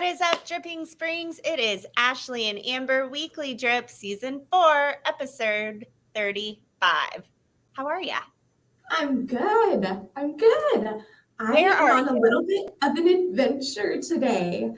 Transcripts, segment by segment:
What is up, Dripping Springs? It is Ashley and Amber Weekly Drip Season 4, Episode 35. How are ya? I'm good. I Where am are on a little bit of an adventure today.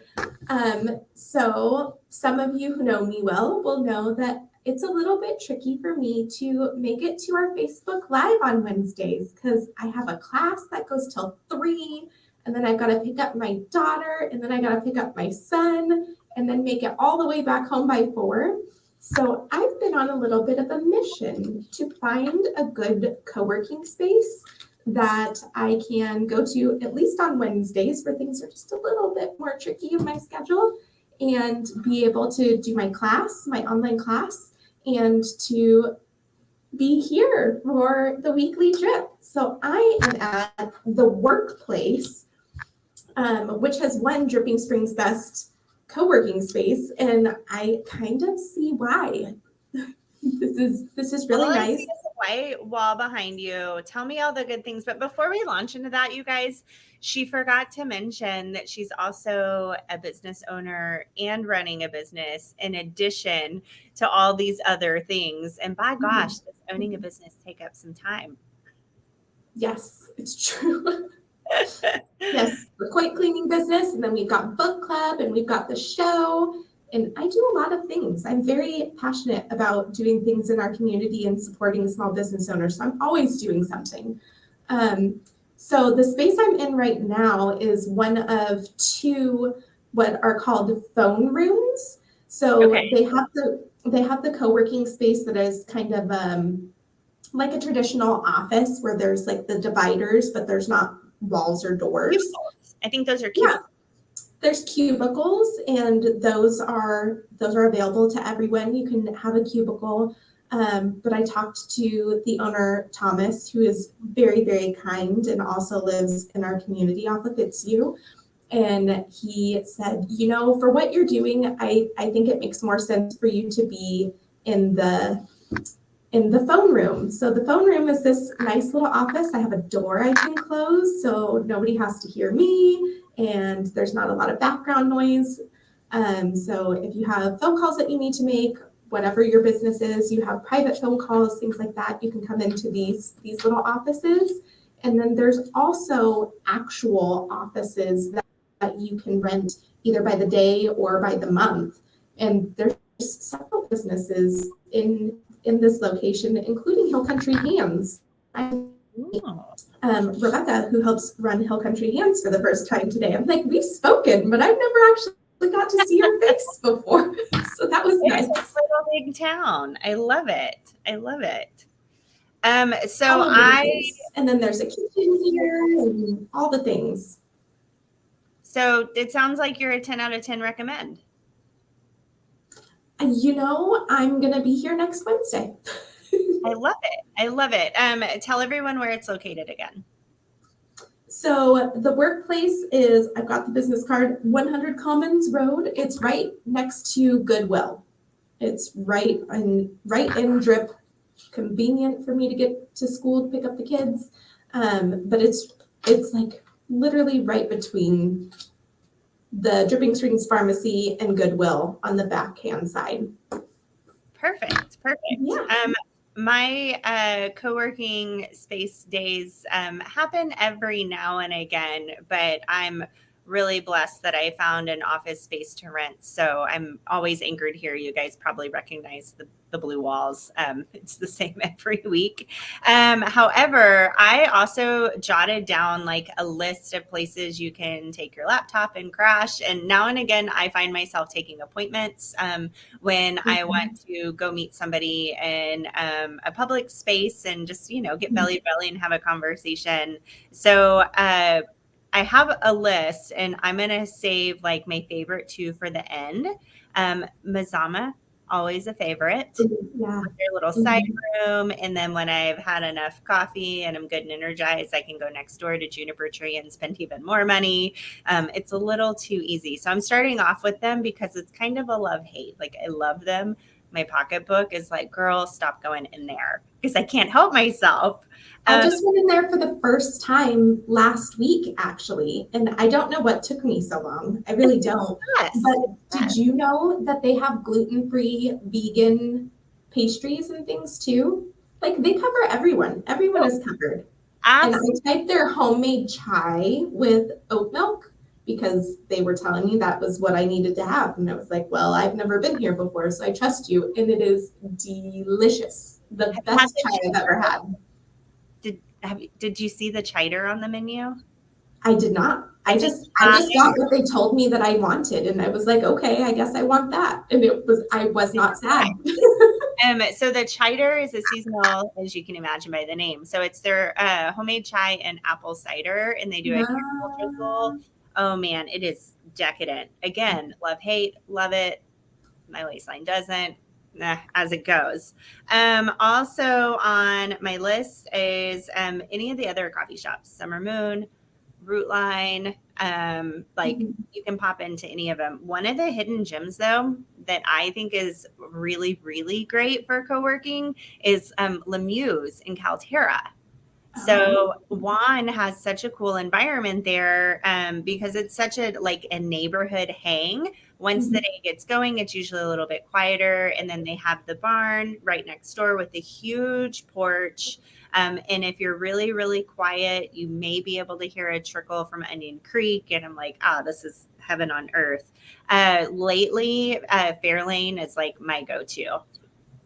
So some of you who know me well will know that it's a little bit tricky for me to make it to our Facebook Live on Wednesdays because I have a class that goes till 3, and then I've got to pick up my daughter, and then I got to pick up my son, and then make it all the way back home by 4. So I've been on a little bit of a mission to find a good co-working space that I can go to at least on Wednesdays where things are just a little bit more tricky in my schedule, and be able to do my class, my online class, and to be here for the weekly drip. So I am at the workplace, which has won Dripping Springs Best co-working space, and I kind of see why. This is really nice. I see a white wall behind you. Tell me all the good things. But before we launch into that, you guys, she forgot to mention that she's also a business owner and running a business in addition to all these other things. And by gosh, does owning a business take up some time? Yes, it's true. Yes, the COIT cleaning business, and then we've got book club, and we've got the show, and I do a lot of things. I'm very passionate about doing things in our community and supporting small business owners, so I'm always doing something. So the space I'm in right now is one of 2 what are called phone rooms. So Okay. they have the co-working space that is kind of like a traditional office where there's like the dividers, but there's not walls or doors. Cubicles. I think those are cubicles. Yeah, there's cubicles, and those are available to everyone. You can have a cubicle, but I talked to the owner, Thomas, who is very, very kind and also lives in our community off of Fitzhugh. And he said, for what you're doing, I think it makes more sense for you to be in the phone room. So the phone room is this nice little office. I have a door I can close so nobody has to hear me, and there's not a lot of background noise. So if you have phone calls that you need to make, whatever your business is, you have private phone calls, things like that, you can come into these little offices. And then there's also actual offices that you can rent either by the day or by the month. And there's several businesses in this location, including Hill Country Hands. Rebecca, who helps run Hill Country Hands for the first time today. I'm like, we've spoken, but I've never actually got to see your face before. So that was nice. It's a little big town. I love it. And then there's a kitchen here and all the things. So it sounds like you're a 10 out of 10 recommend. I'm going to be here next Wednesday. I love it. Tell everyone where it's located again. So the workplace is, I've got the business card, 100 Commons Road. It's right next to Goodwill. It's right in Drip, convenient for me to get to school to pick up the kids. But it's like literally right between the Dripping Springs Pharmacy and Goodwill on the backhand side. Perfect. Yeah. My co-working space days happen every now and again, but I'm really blessed that I found an office space to rent. So I'm always anchored here. You guys probably recognize the blue walls. It's the same every week. However, I also jotted down like a list of places you can take your laptop and crash. And now and again, I find myself taking appointments when I want to go meet somebody in a public space and just, get belly to belly and have a conversation. So I have a list, and I'm going to save like my favorite 2 for the end. Mazama, always a favorite. Yeah. With their little side room. And then when I've had enough coffee and I'm good and energized, I can go next door to Juniper Tree and spend even more money. It's a little too easy. So I'm starting off with them because it's kind of a love-hate. Like I love them, my pocketbook is like, girl, stop going in there because I can't help myself. I just went in there for the first time last week, actually, and I don't know what took me so long. I really don't. Yes. But did you know that they have gluten-free vegan pastries and things too? Like they cover everyone. Everyone is covered. Absolutely. And I typed their homemade chai with oat milk because they were telling me that was what I needed to have. And I was like, well, I've never been here before, so I trust you. And it is delicious. The best chai I've ever had. Did you see the chider on the menu? I did not. I just got what they told me that I wanted, and I was like, okay, I guess I want that. And I was not sad. So the chider is a seasonal, as you can imagine by the name. So it's their homemade chai and apple cider, and they do a caramel drizzle. Oh man, it is decadent. Again, love, hate, love it. My waistline doesn't. As it goes. Also on my list is any of the other coffee shops, Summer Moon, Rootline. You can pop into any of them. One of the hidden gems, though, that I think is really, really great for co-working is Lemieux's in Calterra. So Juan has such a cool environment there because it's such a neighborhood hang. Once the day gets going, it's usually a little bit quieter. And then they have the barn right next door with a huge porch. And if you're really, really quiet, you may be able to hear a trickle from Onion Creek. And I'm like, this is heaven on earth. Lately, Fairlane is like my go-to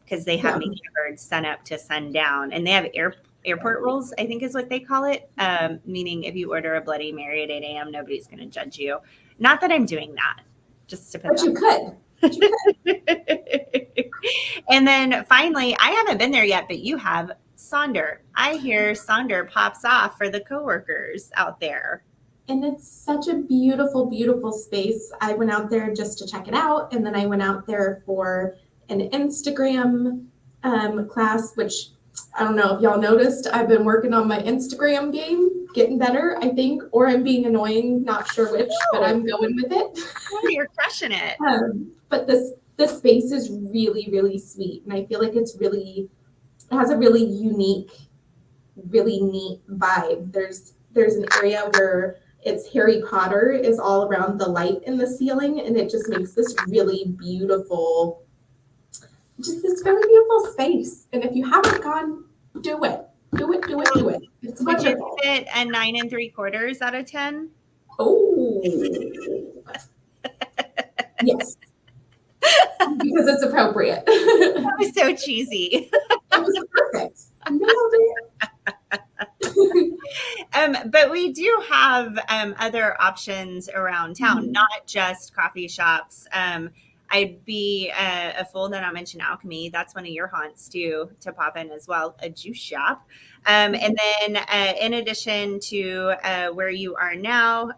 because they have me covered sun up to sundown. And they have airport rules, I think is what they call it. Meaning if you order a Bloody Mary at 8 a.m., nobody's going to judge you. Not that I'm doing that. Just to put But you could. And then finally, I haven't been there yet, but you have Sonder. I hear Sonder pops off for the coworkers out there. And it's such a beautiful, beautiful space. I went out there just to check it out. And then I went out there for an Instagram class, which I don't know if y'all noticed, I've been working on my Instagram game, getting better, I think, or I'm being annoying, not sure which, but I'm going with it. Oh, you're crushing it. But this space is really, really sweet. And I feel like it has a really unique, really neat vibe. There's an area where it's Harry Potter is all around the light in the ceiling, and it just makes this really beautiful, just this very beautiful space. And if you haven't gone, do it. Do it. It's wonderful. Would you give it a 9 3/4 out of 10? Oh. Yes. Because it's appropriate. That was so cheesy. That was perfect. But we do have other options around town, not just coffee shops. I'd be a fool to not mention Alchemy. That's one of your haunts too, to pop in as well, a juice shop. And then in addition to where you are now,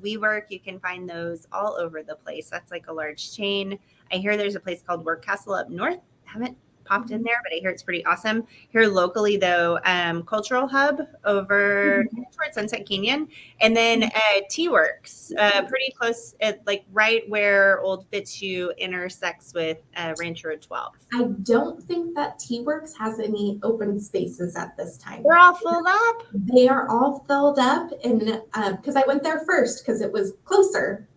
WeWork, you can find those all over the place. That's like a large chain. I hear there's a place called Work Castle up north. Haven't popped in there, but I hear it's pretty awesome. Here locally, though, Cultural Hub over towards Sunset Canyon, and then T-Works, pretty close, like right where Old Fitzhugh intersects with Ranch Road 12. I don't think that T-Works has any open spaces at this time. They're all filled up? They are all filled up, and because I went there first because it was closer,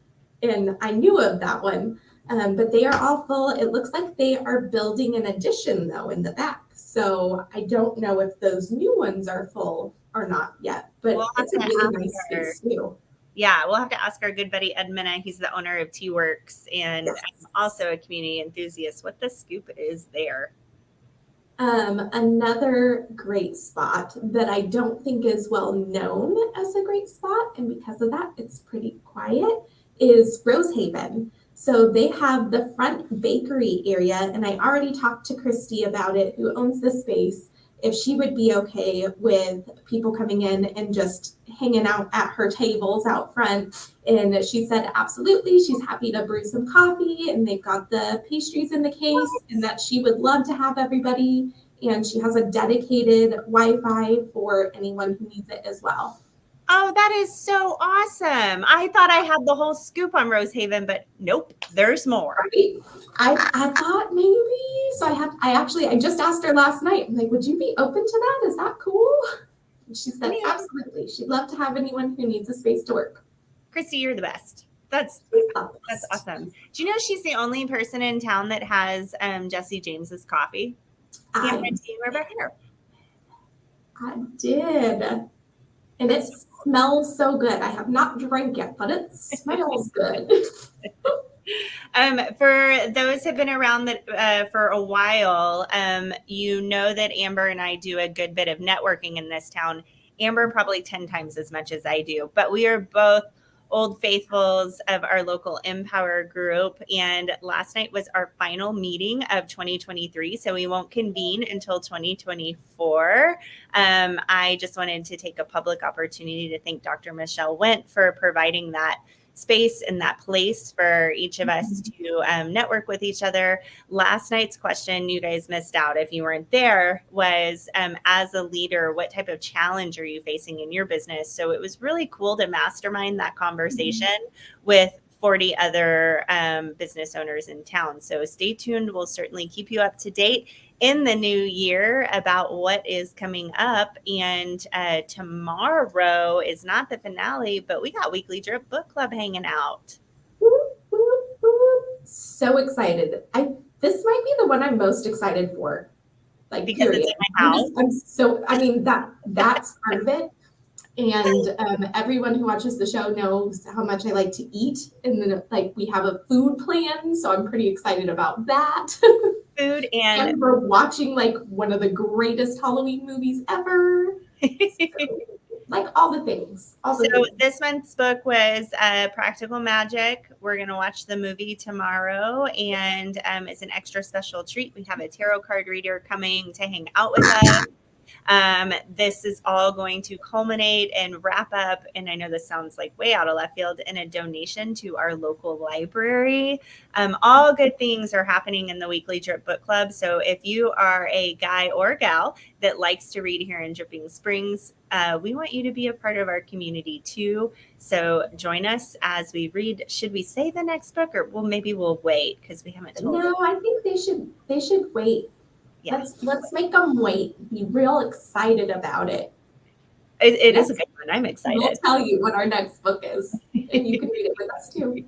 and I knew of that one. But they are all full. It looks like they are building an addition, though, in the back. So I don't know if those new ones are full or not yet. But it's a really nice space, too. Yeah, we'll have to ask our good buddy Ed Minna. He's the owner of T-Works and also a community enthusiast. What the scoop is there? Another great spot that I don't think is well known as a great spot, and because of that, it's pretty quiet, is Rosehaven. So they have the front bakery area, and I already talked to Christy about it, who owns the space, if she would be okay with people coming in and just hanging out at her tables out front. And she said, absolutely, she's happy to brew some coffee, and they've got the pastries in the case, and that she would love to have everybody. And she has a dedicated Wi-Fi for anyone who needs it as well. Oh, that is so awesome. I thought I had the whole scoop on Rosehaven, but nope, there's more. Right? I thought maybe. So I just asked her last night. I'm like, would you be open to that? Is that cool? And she said, absolutely. She'd love to have anyone who needs a space to work. Christy, you're the best. That's awesome. Do you know she's the only person in town that has Jesse James's coffee? Can't wait to see her here. I did. And it smells so good. I have not drank it, but it smells good. For those who have been around for a while, you know that Amber and I do a good bit of networking in this town. Amber probably 10 times as much as I do, but we are both old faithfuls of our local Empower group. And last night was our final meeting of 2023. So we won't convene until 2024. I just wanted to take a public opportunity to thank Dr. Michelle Went for providing that space and that place for each of us to network with each other. Last night's question, you guys missed out if you weren't there, was as a leader, what type of challenge are you facing in your business? So it was really cool to mastermind that conversation with 40 other business owners in town. So stay tuned. We'll certainly keep you up to date in the new year about what is coming up. And tomorrow is not the finale, but we got Weekly Drip Book Club hanging out. So excited. This might be the one I'm most excited for. Like, because period. It's in my house. That's part of it. And everyone who watches the show knows how much I like to eat. And then we have a food plan. So I'm pretty excited about that. Food and we're watching one of the greatest Halloween movies ever. So, all the things. This month's book was Practical Magic. We're going to watch the movie tomorrow. And it's an extra special treat. We have a tarot card reader coming to hang out with us. This is all going to culminate and wrap up, and I know this sounds like way out of left field, in a donation to our local library. All good things are happening in the Weekly Drip Book Club. So if you are a guy or gal that likes to read here in Dripping Springs, we want you to be a part of our community too. So join us as we read. Should we say the next book, or maybe we'll wait because we haven't told them? I think they should wait. Yeah. Let's make them wait. Be real excited about it. It is a good one. I'm excited. We'll tell you what our next book is, and you can read it with us too.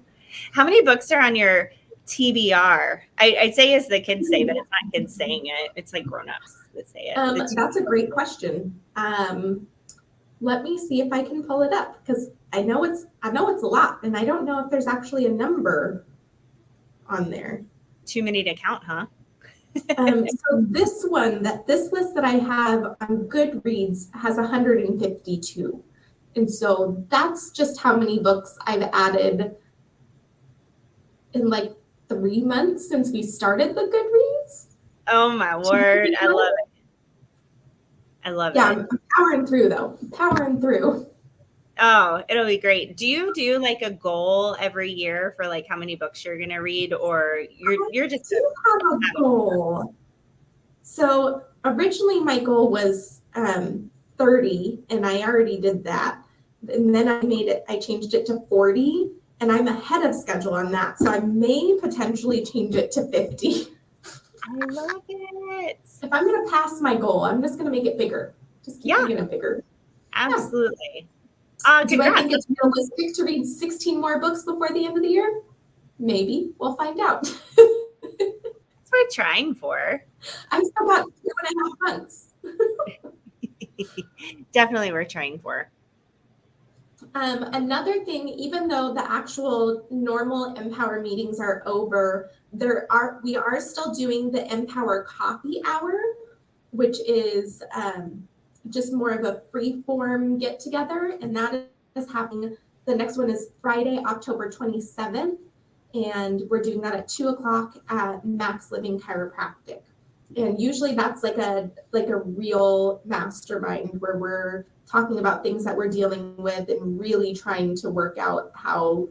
How many books are on your TBR? I'd say as the kids say, but it's not kids saying it. It's like grown-ups that say it. That's a great question. Let me see if I can pull it up, because I know it's a lot, and I don't know if there's actually a number on there. Too many to count, huh? So this list that I have on Goodreads has 152. And so that's just how many books I've added in 3 months since we started the Goodreads. Oh my word. I love it. I love it. Yeah, I'm powering through though. Powering through. Oh, it'll be great. Do you do a goal every year for how many books you're going to read, or you're just have a goal? So originally my goal was 30, and I already did that. And then I changed it to 40, and I'm ahead of schedule on that. So I may potentially change it to 50. I love it. If I'm going to pass my goal, I'm just going to make it bigger. Just keep making it bigger. Absolutely. Yeah. Do I think it's realistic to read 16 more books before the end of the year? Maybe. We'll find out. That's what we're trying for. I'm still about 2.5 months. Definitely we're trying for. Another thing, even though the actual normal Empower meetings are over, we are still doing the Empower Coffee Hour, which is just more of a free form get together, and that is happening. The next one is Friday, October 27th, and we're doing that at 2:00 at Max Living Chiropractic. And usually that's like a real mastermind where we're talking about things that we're dealing with and really trying to work out how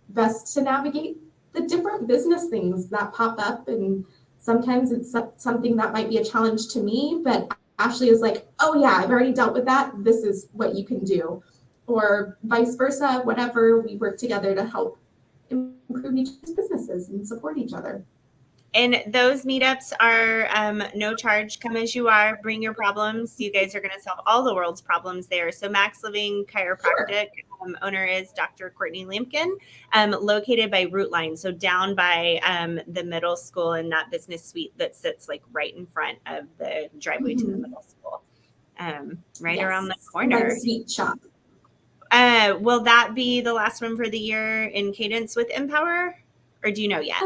best to navigate the different business things that pop up. And sometimes it's something that might be a challenge to me, but Ashley is like, oh yeah, I've already dealt with that. This is what you can do. or vice versa, whatever, we work together to help improve each other's businesses and support each other. And those meetups are no charge. Come as you are. Bring your problems. You guys are going to solve all the world's problems there. So Max Living Chiropractic owner is Dr. Courtney Lampkin, located by Root Line. So down by the middle school in that business suite that sits like right in front of the driveway to the middle school. Right around the corner. By the sweet shop. Will that be the last one for the year in cadence with Empower? Or do you know yet?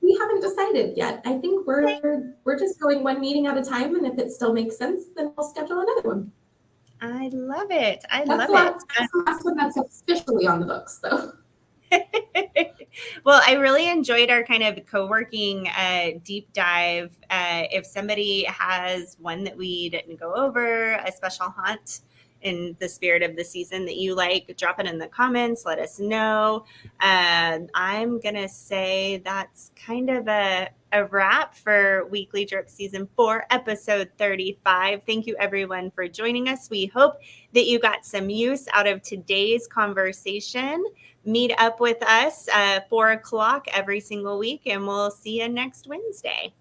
We haven't decided yet. I think we're just going one meeting at a time, and if it still makes sense, then we'll schedule another one. I love it. That's the last one that's officially on the books, though. Well, I really enjoyed our kind of co-working deep dive. If somebody has one that we didn't go over, a special haunt in the spirit of the season that you like, drop it in the comments. Let us know. I'm going to say that's kind of a wrap for Weekly Drip Season 4, Episode 35. Thank you, everyone, for joining us. We hope that you got some use out of today's conversation. Meet up with us 4 o'clock every single week, and we'll see you next Wednesday.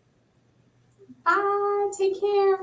Bye. Take care.